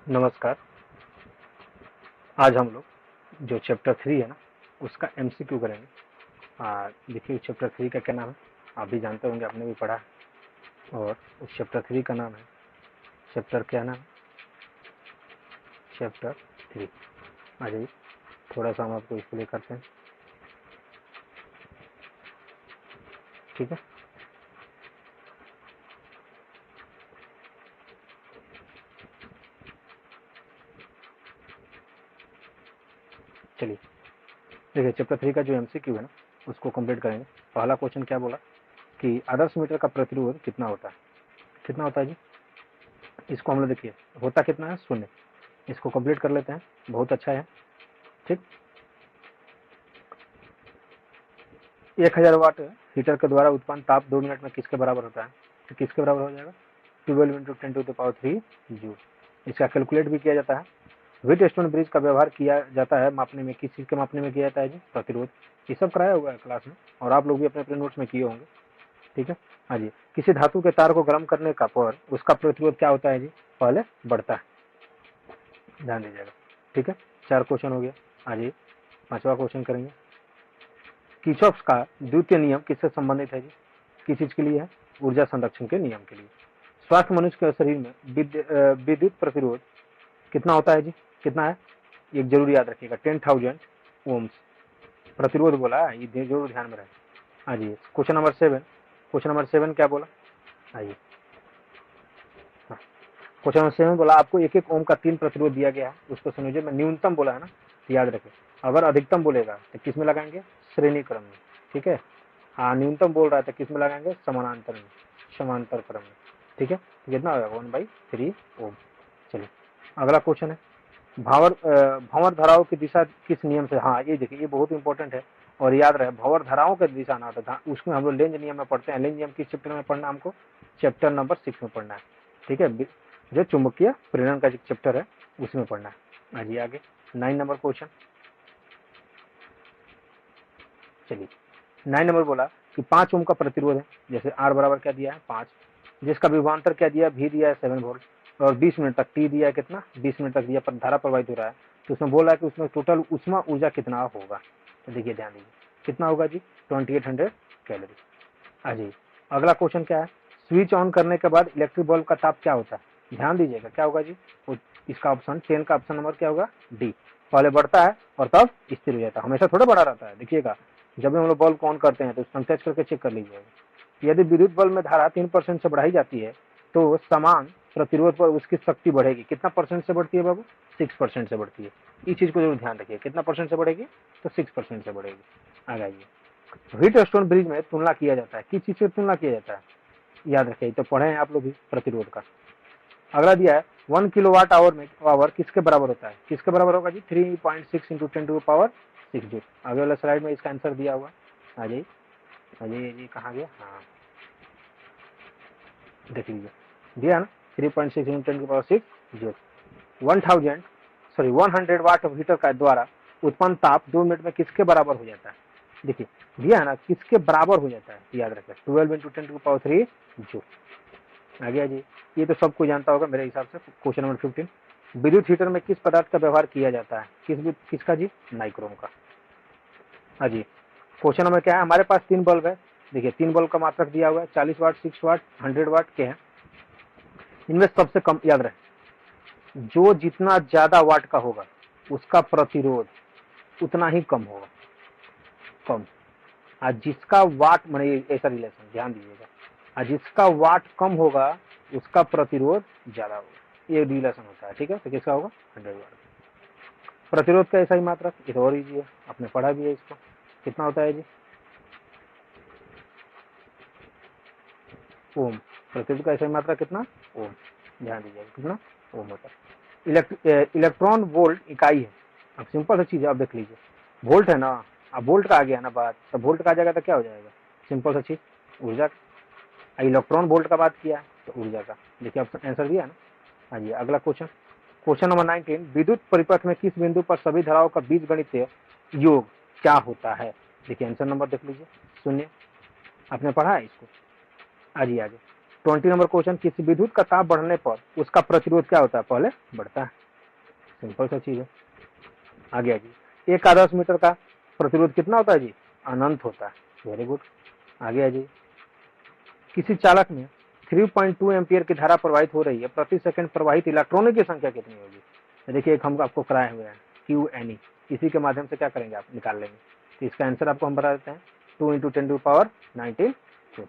नमस्कार। आज हम लोग जो चैप्टर 3 है ना उसका एमसीक्यू करेंगे। देखिए चैप्टर 3 का क्या नाम है, आप भी जानते होंगे, आपने भी पढ़ा है। और उस चैप्टर 3 का नाम है, चैप्टर क्या नाम है, चैप्टर 3। आ जाइए, थोड़ा सा हम आपको इसके लिए करते हैं, ठीक है। चलिए देखिए, चैप्टर 3 का जो एमसीक्यू है ना उसको कंप्लीट करेंगे। पहला क्वेश्चन क्या बोला कि आदर्श मीटर का प्रतिरोध कितना होता है। कितना होता है जी, इसको हम लोग देखिए होता कितना है, शून्य। इसको कंप्लीट कर लेते हैं, बहुत अच्छा है, ठीक। 1000 वाट हीटर के द्वारा उत्पन्न ताप 2 मिनट में किसके बराबर होता है, तो किसके बराबर हो जाएगा, 12 इंटू 10⁻³ जूल। इसका कैलकुलेट भी किया जाता है। व्हीटस्टोन ब्रिज का व्यवहार किया जाता है मापने में, किस चीज के मापने में किया जाता है जी, प्रतिरोध। ये सब कराया हुआ है क्लास में और आप लोग भी अपने अपने नोट्स में किए होंगे, ठीक है। हाँ जी, किसी धातु के तार को गर्म करने का पर उसका प्रतिरोध क्या होता है जी, पहले बढ़ता है, ध्यान दीजिएगा, ठीक है। 4 क्वेश्चन हो गया। हाँ जी, 5वां क्वेश्चन करेंगे। किर्चॉफ का द्वितीय नियम किससे संबंधित है जी, किस चीज के लिए है, ऊर्जा संरक्षण के नियम के लिए। स्वास्थ्य मनुष्य के शरीर में विद्युत प्रतिरोध कितना होता है जी, कितना है, एक जरूर याद रखिएगा, 10,000 ओम्स प्रतिरोध बोला है, ये जरूर ध्यान में रहे। हाँ जी, क्वेश्चन नंबर 7, क्वेश्चन नंबर 7 क्या बोला, आइए। हाँ, क्वेश्चन नंबर 7 बोला आपको 1-1 ओम का 3 प्रतिरोध दिया गया है, उसको संयोजन में न्यूनतम बोला है ना, याद रखें। अगर अधिकतम बोलेगा तो किस में लगाएंगे, श्रेणी क्रम में, ठीक है। हाँ, न्यूनतम बोल रहा था किस में लगाएंगे, समानांतर में, समांतर क्रम में, ठीक है। कितना होगा, 1/3 ओम। चलिए अगला क्वेश्चन है, भंवर धाराओं की दिशा किस नियम से, हाँ ये देखिए, ये बहुत इंपॉर्टेंट है और याद रहे, भंवर धाराओं की दिशा ना होता, उसमें हम लोग लेंज नियम में पढ़ते हैं। लेंज नियम किस चैप्टर में पढ़ना, हमको चैप्टर नंबर 6 में पढ़ना है, ठीक है। जो चुंबकीय प्रेरण का चैप्टर है उसमें पढ़ना है। आइए आगे, 9 नंबर क्वेश्चन। चलिए 9 नंबर बोला कि 5 ओम का प्रतिरोध है, जैसे आर बराबर क्या दिया है 5, जिसका विभवांतर क्या दिया, भी दिया है 7 वोल्ट, और 20 मिनट तक टी दिया है, कितना 20 मिनट तक दिया पर धारा प्रवाहित हो रहा है, तो उसमें बोला है कि उसमें टोटल उष्मा ऊर्जा कितना होगा। तो देखिए ध्यान दीजिए, कितना होगा जी, 2800 कैलोरी। हाँ जी, अगला क्वेश्चन क्या है, स्विच ऑन करने के बाद इलेक्ट्रिक बल्ब का ताप क्या होता है, ध्यान दीजिएगा क्या होगा जी, इसका ऑप्शन 10 का ऑप्शन नंबर क्या होगा, डी। पहले बढ़ता है और तब स्थिर हो जाता है, हमेशा थोड़ा बढ़ा रहता है। देखिएगा जब भी हम लोग बल्ब ऑन करते हैं तो उसको टच करके चेक कर लीजिएगा। यदि विद्युत बल्ब में धारा 3% से बढ़ाई जाती है तो समान प्रतिरोध पर उसकी शक्ति बढ़ेगी, कितना परसेंट से बढ़ती है बाबू, 6% से बढ़ती है। इस चीज को जरूर ध्यान रखिए, कितना परसेंट से बढ़ेगी, तो 6% से बढ़ेगी। आगे आइए, व्हीटस्टोन ब्रिज में तुलना किया जाता है, किस चीज से तुलना किया जाता है, याद रखिए, तो पढ़े हैं आप लोग भी प्रतिरोध का। अगला दिया है 1 किलोवाट आवर किसके बराबर होता है, किसके बराबर होगा जी, 3.6 इंटू 10⁻6 जूल। आगे वाला स्लाइड में इसका आंसर दिया हुआ, आ जाइए, आ जाइए जी, कहाँ गया, हाँ देख लीजिए, दिया ना, 3.6 इंटू 10⁻6 जूल। 100 वाट हीटर का द्वारा उत्पन्न ताप 2 मिनट में किसके बराबर हो जाता है, देखिए दिया है ना, किसके बराबर हो जाता है, याद रखें, 12 इंटू 10⁻3 जूल। आ गया जी, ये तो सबको जानता होगा मेरे हिसाब से। क्वेश्चन नंबर 15, विद्युत हीटर में किस पदार्थ का व्यवहार किया जाता है, किसका जी, नाइक्रोम का। हाँ जी, क्वेश्चन नंबर क्या है, हमारे पास 3 बल्ब है, देखिए 3 बल्ब का मात्रक दिया हुआ है, 40 वाट, 6 वाट, 100 वाट के हैं। इनमें सबसे कम, याद रहे, जो जितना ज्यादा वाट का होगा उसका प्रतिरोध उतना ही कम होगा, कम। और जिसका वाट माने ऐसा रिलेशन ध्यान दीजिएगा, और जिसका वाट कम होगा उसका प्रतिरोध ज्यादा होगा, ये रिलेशन होता है, ठीक है। तो किसका होगा, 100 वाट। प्रतिरोध का ऐसा ही मात्रक, इधर और लीजिए, आपने पढ़ा भी है इसको, कितना होता है जी, ओम। प्रतिरोध का ऐसा ही मात्रा कितना, ओम, ध्यान दीजिएगा कितना ओम होता है। इलेक्ट्रॉन वोल्ट इकाई है, अब सिंपल सी चीज है, आप देख लीजिए, वोल्ट है ना, अब वोल्ट का आ गया ना बात, तो वोल्ट का आ जाएगा तो क्या हो जाएगा, सिंपल सा चीज, ऊर्जा। इलेक्ट्रॉन वोल्ट का बात किया तो ऊर्जा का, देखिए ऑप्शन आंसर दिया ना। हाँ जी, अगला क्वेश्चन, क्वेश्चन नंबर 19, विद्युत परिपथ में किस बिंदु पर सभी धाराओं का बीजगणितीय योग क्या होता है, देखिए आंसर नंबर देख लीजिए, शून्य। आपने पढ़ा है इसको, आगे आगे। 20 नंबर क्वेश्चन, किसी विद्युत का ताप बढ़ने पर उसका प्रतिरोध क्या होता है, पहले बढ़ता है, सिंपल सा चीज है। आगे आ जी, एक आदर्श मीटर का प्रतिरोध कितना होता है जी? अनंत होता है। Very good. आगे आ जी, किसी चालक में 3.2 एम्पियर की धारा प्रवाहित हो रही है, प्रति सेकंड प्रवाहित इलेक्ट्रॉनों की संख्या कितनी होगी? तो देखिए एक हम आपको कराए हुए हैं QNE, इसी के माध्यम से क्या करेंगे आप, निकाल लेंगे। तो इसका आंसर आपको हम बता देते हैं, 2 × 10⁻⁹ जूल।